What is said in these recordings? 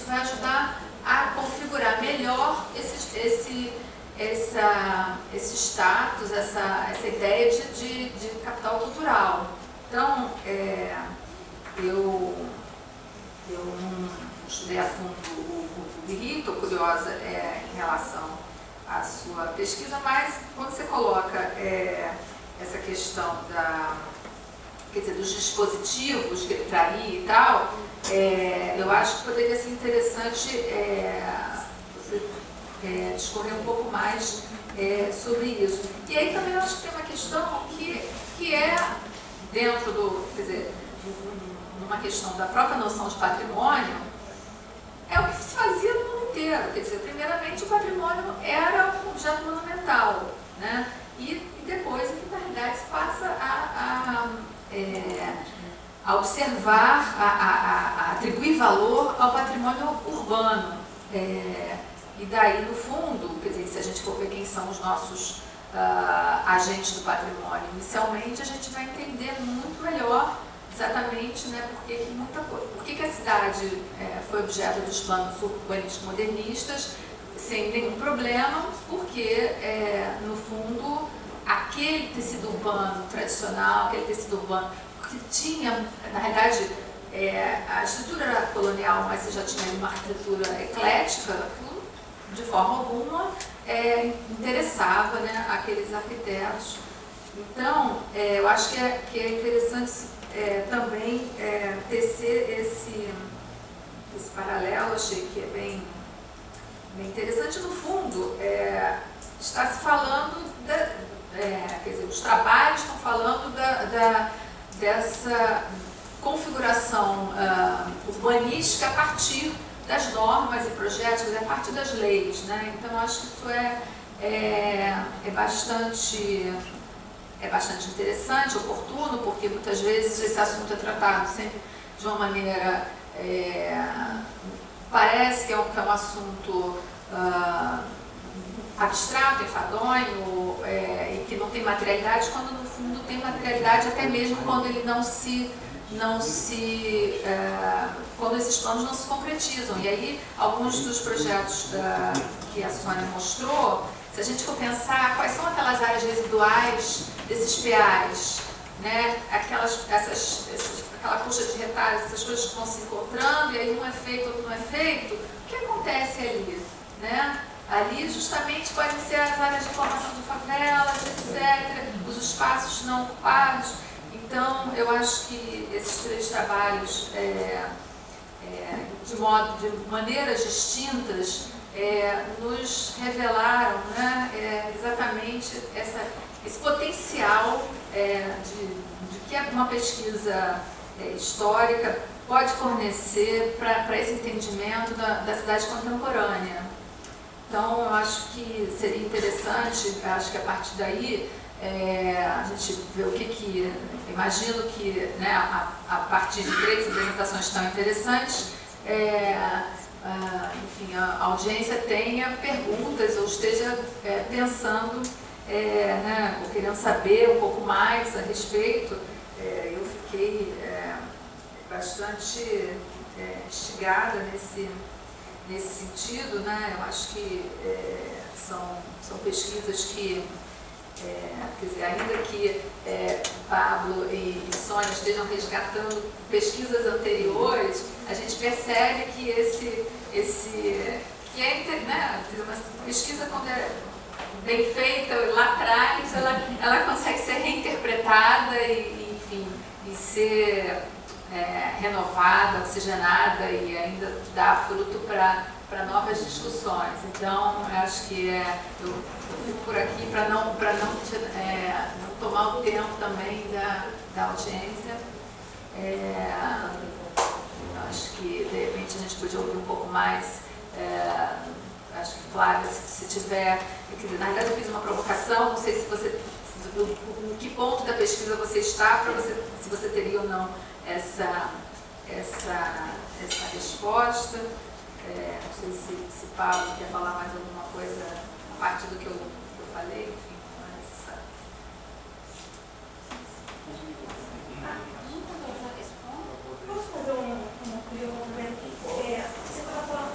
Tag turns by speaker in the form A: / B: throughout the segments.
A: vai ajudar a configurar melhor esse status, essa ideia de capital cultural. Então, eu não estudei a fundo o Guiri, estou curiosa em relação à sua pesquisa, mas quando você coloca essa questão dos dispositivos que ele traria e tal, eu acho que poderia ser interessante você discorrer um pouco mais sobre isso. E aí também eu acho que tem uma questão que é dentro numa questão da própria noção de patrimônio, é o que se fazia no mundo inteiro. Quer dizer, primeiramente o patrimônio era um objeto monumental, né? E depois, na realidade, se passa a observar, a atribuir valor ao patrimônio urbano. E daí, no fundo, quer dizer, se a gente for ver quem são os nossos agentes do patrimônio, inicialmente a gente vai entender muito melhor exatamente, né, por que a cidade foi objeto dos planos urbanísticos modernistas sem nenhum problema, porque, no fundo, aquele tecido urbano tradicional, aquele tecido urbano que tinha, na realidade, a estrutura era colonial, mas você já tinha uma arquitetura eclética, de forma alguma interessava, né, aqueles arquitetos. Então, eu acho que é interessante também tecer esse paralelo. Achei que é bem interessante. No fundo, está se falando, quer dizer, os trabalhos estão falando dessa configuração urbanística a partir das normas e projetos, a partir das leis, né? Então, acho que isso é bastante interessante, oportuno, porque muitas vezes esse assunto é tratado sempre de uma maneira, parece que é um assunto abstrato, enfadonho, e que não tem materialidade, quando no fundo tem materialidade, até mesmo quando ele quando esses planos não se concretizam. E aí, alguns dos projetos que a Sônia mostrou, se a gente for pensar quais são aquelas áreas residuais desses PAs, né? Aquela coxa de retalhos, essas coisas que vão se encontrando, e aí um é feito, outro não é feito, o que acontece ali, né? Ali justamente podem ser as áreas de formação de favelas, etc., os espaços não ocupados. Então, eu acho que esses três trabalhos, de maneiras distintas, nos revelaram, né, exatamente esse potencial de que uma pesquisa histórica pode fornecer para esse entendimento da cidade contemporânea. Então, eu acho que seria interessante, acho que a partir daí, a gente vê o que imagino que, né, a partir de três apresentações tão interessantes, enfim, a audiência tenha perguntas ou esteja pensando, né, ou querendo saber um pouco mais a respeito. Eu fiquei bastante instigada nesse sentido, né? Eu acho que são pesquisas que, quer dizer, ainda que Pablo e Sônia estejam resgatando pesquisas anteriores, a gente percebe que né, uma pesquisa, quando é bem feita lá atrás, ela consegue ser reinterpretada e enfim, e ser renovada, oxigenada e ainda dar fruto para novas discussões. Então, eu acho que eu fico por aqui para não tomar o tempo também da audiência. Acho que, de repente, a gente podia ouvir um pouco mais. Acho que, Flávia, se tiver... Quer dizer, na verdade, eu fiz uma provocação, não sei em que ponto da pesquisa você está, se você teria ou não essa resposta. Não sei se Paulo quer falar mais alguma coisa a partir do que eu falei, enfim, mas...
B: Posso fazer uma pergunta? Você estava falando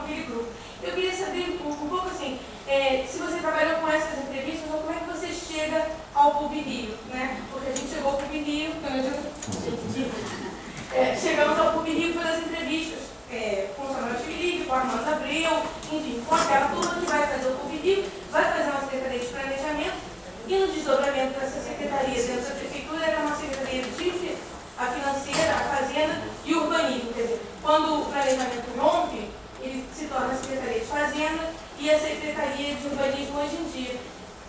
B: aquele grupo. Eu queria saber um pouco assim, se você trabalhou com essas entrevistas, ou como é que você chega ao PUB-Rio, né? Porque a gente chegou ao PUB-Rio, chegamos ao PUB-Rio pelas entrevistas com o Samuel Chivirique, com a Armando Abreu, enfim, com aquela turma que vai fazer o PUB-Rio, vai fazer uma secretaria de planejamento, e no desdobramento dessa secretaria dentro da prefeitura era uma secretaria de a financeira, a fazenda e o urbanismo. Quer dizer, quando o planejamento rompe, ele se torna a Secretaria de Fazenda e a Secretaria de Urbanismo hoje em dia.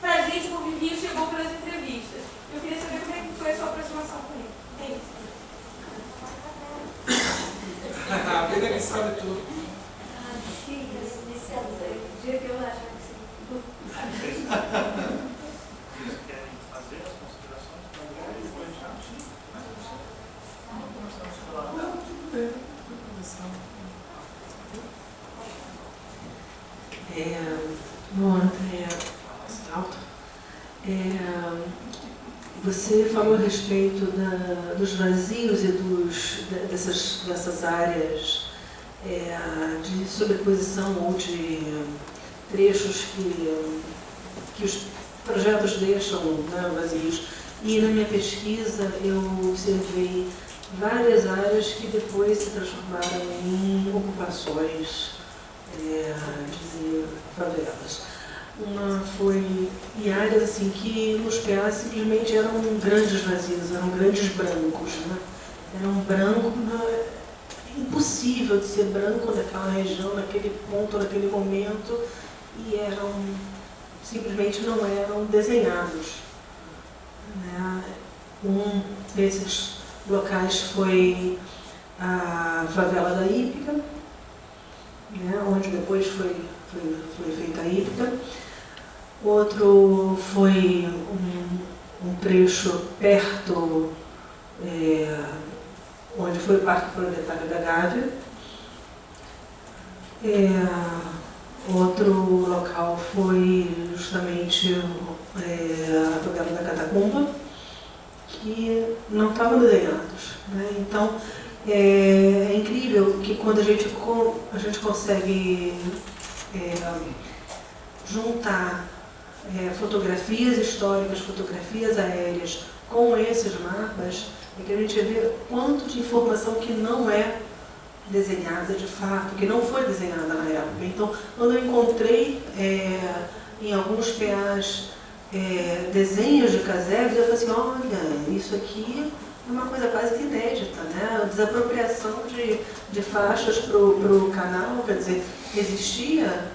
B: Para a gente, o Rio chegou pelas entrevistas. Eu queria saber como é que foi a sua aproximação com ele. É isso.
C: A vida que sabe tudo.
B: O dia que eu achar que sim.
D: Vocês querem fazer as considerações para depois já?
C: Não, tudo bem. Vou começar.
E: Bom, você falou a respeito dos vazios e dessas áreas de sobreposição ou de trechos que os projetos deixam, né, vazios. E na minha pesquisa eu observei várias áreas que depois se transformaram em ocupações de favelas. Uma foi em áreas assim que nos PA simplesmente eram grandes vazios, eram grandes brancos, né? Era um branco impossível de ser branco naquela região, naquele ponto, naquele momento, e simplesmente não eram desenhados, né? Um desses locais foi a favela da Hípica, né? Onde depois foi feita a Hípica. Outro foi um trecho perto, onde foi o Parque Proletário da Gávea. Outro local foi justamente a favela da Catacumba, que não estavam desenhados, né? Então, é incrível que quando a gente consegue juntar fotografias históricas, fotografias aéreas com esses mapas, é que a gente vê quanto de informação que não é desenhada de fato, que não foi desenhada na época. Então, quando eu encontrei em alguns PAs desenhos de casebres, eu falei assim, olha, isso aqui é uma coisa quase que inédita, né? A desapropriação de faixas para o canal, quer dizer, existia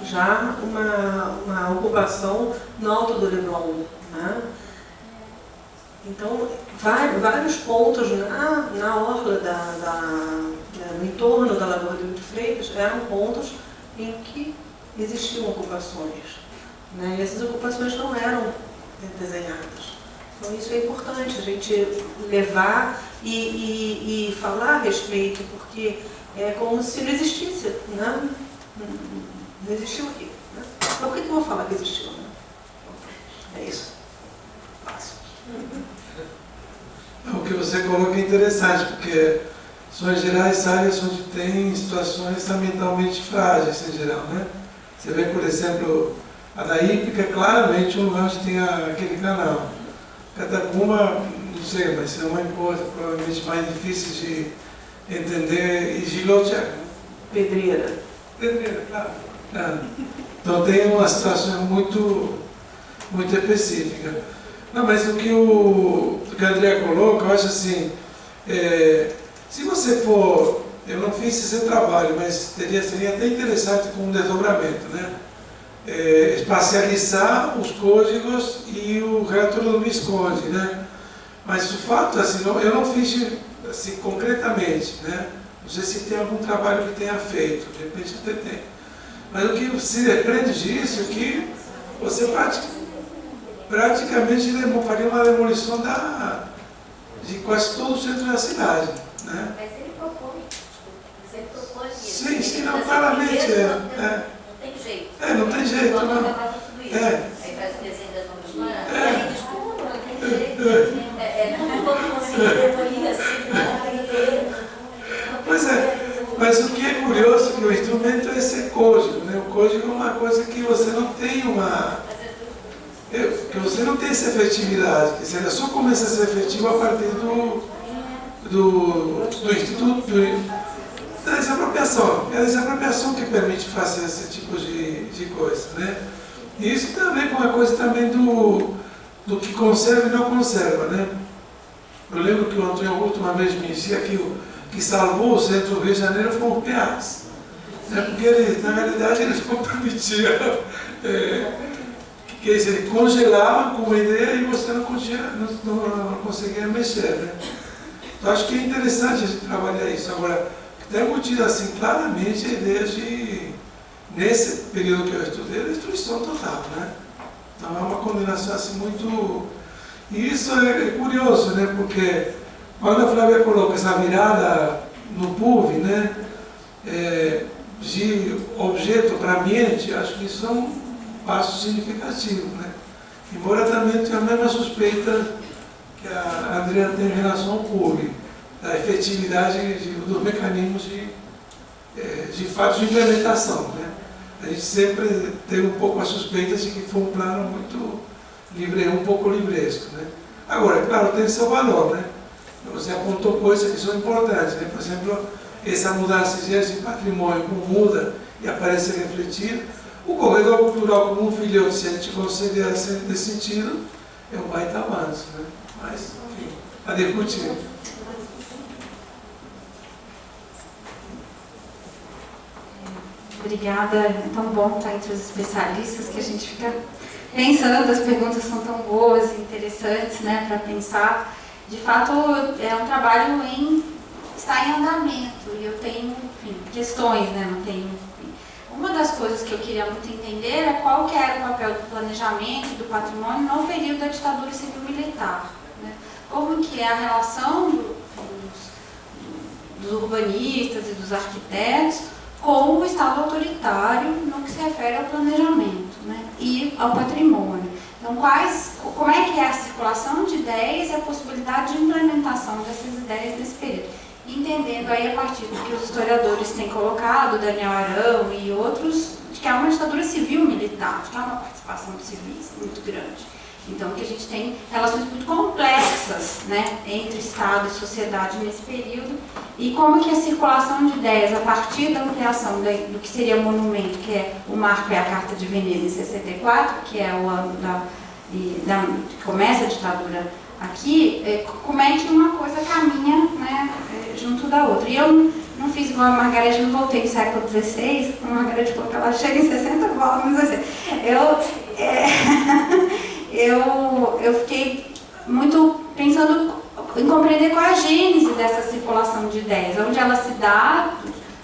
E: já uma ocupação no Alto do Leblon, né? Então, vários pontos na orla, no entorno da Lagoa do Rio de Freitas, eram pontos em que existiam ocupações, né? E essas ocupações não eram desenhadas. Então, isso é importante, a gente levar e falar a respeito, porque é como se não existisse, né? Não existiu aqui, né? Então, por que eu vou falar que existiu, né? É isso. Fácil.
C: O que você coloca é interessante, porque são em geral as áreas onde tem situações ambientalmente frágeis, em geral, né? Você vê, por exemplo, a da Hípica, claramente um lugar onde tem aquele canal. Catacumba, não sei, mas é uma coisa provavelmente mais difícil de entender. E Gilotia?
E: Pedreira,
C: Claro. Então tem uma situação muito específica. Não, mas o que a Andrea coloca, eu acho assim, se você for, eu não fiz esse trabalho, mas seria até interessante com um desdobramento, né? Espacializar os códigos e o reator não me esconde, né? Mas o fato, assim, eu não fiz assim, concretamente, né? Não sei se tem algum trabalho que tenha feito, de repente até tem. Mas o que se depende disso é que você praticamente faria uma demolição de quase todo o centro da cidade, né?
F: Mas ele propõe, isso.
C: Sim, não, claramente
F: Não tem jeito.
C: Não tem jeito,
F: Vamos
C: não.
F: acabar com tudo isso. Aí faz o desenho das novas planas. Aí desculpa, não tem jeito. Não vamos conseguir demolir assim,
C: Pois é, mas o que é curioso instrumento é esse código, né? O código é uma coisa que você não tem que você não tem essa efetividade, quer dizer, só começa a ser efetivo a partir do instituto, da desapropriação. É a desapropriação que permite fazer esse tipo de coisa, né? E isso também é uma coisa também do que conserva e não conserva, né? Eu lembro que o Antônio Augusto uma vez me dizia que o que salvou o centro do Rio de Janeiro foram os PAs, né? Porque eles, na realidade, eles não permitiam, quer dizer, ele congelava com uma ideia e você não conseguia mexer, né? Então acho que é interessante a gente trabalhar isso. Agora, está embutido assim claramente a ideia de, nesse período que eu estudei, a destruição total, né? Então é uma combinação assim muito... E isso é curioso, né? Porque quando a Flávia coloca essa virada no PUV, né? De objeto para ambiente, acho que isso é um passo significativo, né? Embora também tenha a mesma suspeita que a Adriana tem em relação ao PUV, da efetividade dos mecanismos de fato de implementação, né? A gente sempre teve um pouco a suspeita de que foi um plano muito um pouco livresco, né? Agora, claro, tem seu valor, né? Você apontou coisas que são importantes, né? Por exemplo, essa mudança de patrimônio como muda e aparece refletido. O corredor cultural como um filhote, se a gente considerar nesse sentido, é um baita avanço, né? Mas, enfim, a discutir.
G: Obrigada, é tão bom estar entre os especialistas que a gente fica pensando, as perguntas são tão boas e interessantes, né, para pensar. De fato, é um trabalho está em andamento e eu tenho, enfim, questões, né, não tenho... Enfim. Uma das coisas que eu queria muito entender é qual que era o papel do planejamento e do patrimônio no período da ditadura civil-militar, né? Como que é a relação dos urbanistas e dos arquitetos com o Estado autoritário no que se refere ao planejamento, né, e ao patrimônio. Então, como é que é a circulação de ideias e a possibilidade de implementação dessas ideias nesse período? Entendendo aí a partir do que os historiadores têm colocado, Daniel Arão e outros, de que há uma ditadura civil-militar, de que há uma participação de civis muito grande. Então, que a gente tem relações muito complexas, né, entre Estado e sociedade nesse período, e como que a circulação de ideias a partir da ampliação do que seria o monumento, que é o marco é a Carta de Veneza em 64, que é o ano que começa a ditadura aqui, como é que uma coisa caminha, né, junto da outra. E eu não fiz igual a Margarete, não voltei no século XVI, a Margarete falou que ela chega em 60, volta no 16. Eu fiquei muito pensando em compreender qual é a gênese dessa circulação de ideias, onde ela se dá,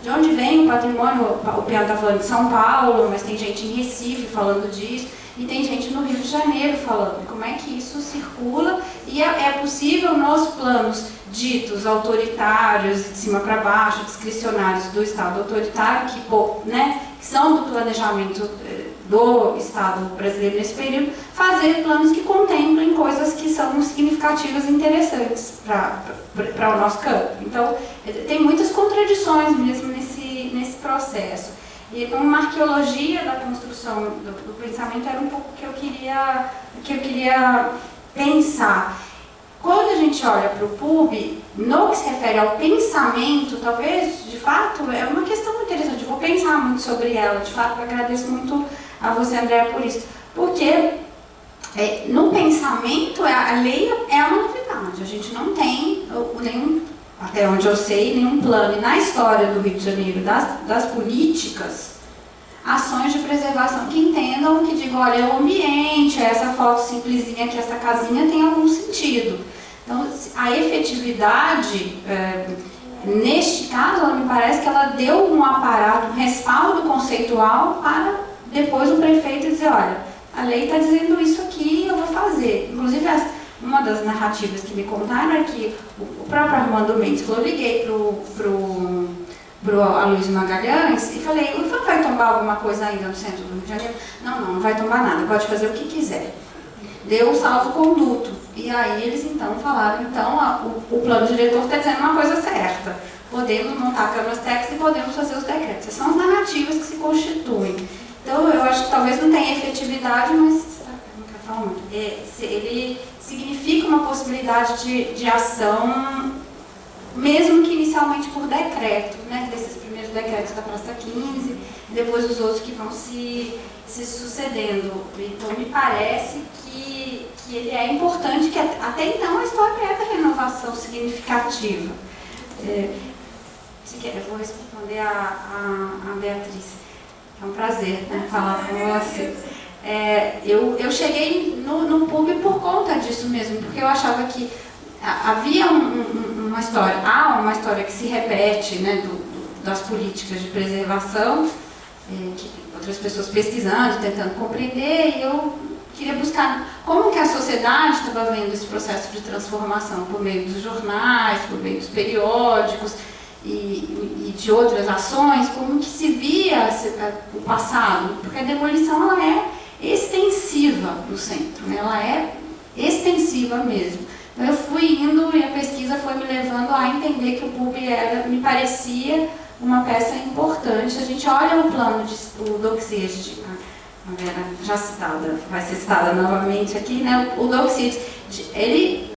G: de onde vem o patrimônio. O Piano está falando de São Paulo, mas tem gente em Recife falando disso, e tem gente no Rio de Janeiro falando como é que isso circula, e é possível nos planos ditos autoritários, de cima para baixo, discricionários do Estado autoritário, que são do planejamento do Estado brasileiro nesse período, fazer planos que contemplem coisas que são significativas e interessantes para o nosso campo. Então, tem muitas contradições mesmo nesse processo. E então, uma arqueologia da construção do pensamento era um pouco o que eu queria pensar. Quando a gente olha para o PUB, no que se refere ao pensamento, talvez, de fato, é uma questão muito interessante. Eu vou pensar muito sobre ela, de fato, eu agradeço muito a você, Andréa, por isso. Porque no pensamento, a lei é uma novidade. A gente não tem nenhum, até onde eu sei, nenhum plano. E na história do Rio de Janeiro, das políticas, ações de preservação que entendam, que digam, olha, o ambiente, essa foto simplesinha aqui, essa casinha tem algum sentido. Então, a efetividade, neste caso, ela me parece que ela deu um aparato, um respaldo conceitual para depois o prefeito dizer, olha, a lei está dizendo isso aqui, eu vou fazer. Inclusive, uma das narrativas que me contaram é que o próprio Armando Mendes falou, eu liguei pro Aloysio Magalhães e falei, o IFAM vai tombar alguma coisa ainda no centro do Rio de Janeiro? Não vai tombar nada, pode fazer o que quiser. deu o salvo-conduto. E aí eles então falaram, então o plano diretor está dizendo uma coisa certa. Podemos montar câmaras técnicas e podemos fazer os decretos. Essas são as narrativas que se constituem. Então eu acho que talvez não tenha efetividade, mas ele significa uma possibilidade de ação, mesmo que inicialmente por decreto, né? Desses primeiros decretos da Praça 15, e depois os outros que vão se sucedendo. Então me parece que ele é importante, que até então a história é da renovação significativa. Se quer, eu vou responder a Beatriz. É um prazer, né, falar com você. Eu cheguei no PUB por conta disso mesmo, porque eu achava que havia uma história, há uma história que se repete, né, das políticas de preservação, que outras pessoas pesquisando, tentando compreender, e eu queria buscar como que a sociedade estava vendo esse processo de transformação por meio dos jornais, por meio dos periódicos e de outras ações, como que se via o passado, porque a demolição ela é extensiva no centro, né? Ela é extensiva mesmo. Então eu fui indo e a pesquisa foi me levando a entender que o PUB me parecia uma peça importante. A gente olha o plano do Doxides, já citada, vai ser citada novamente aqui, né? O Doxides, ele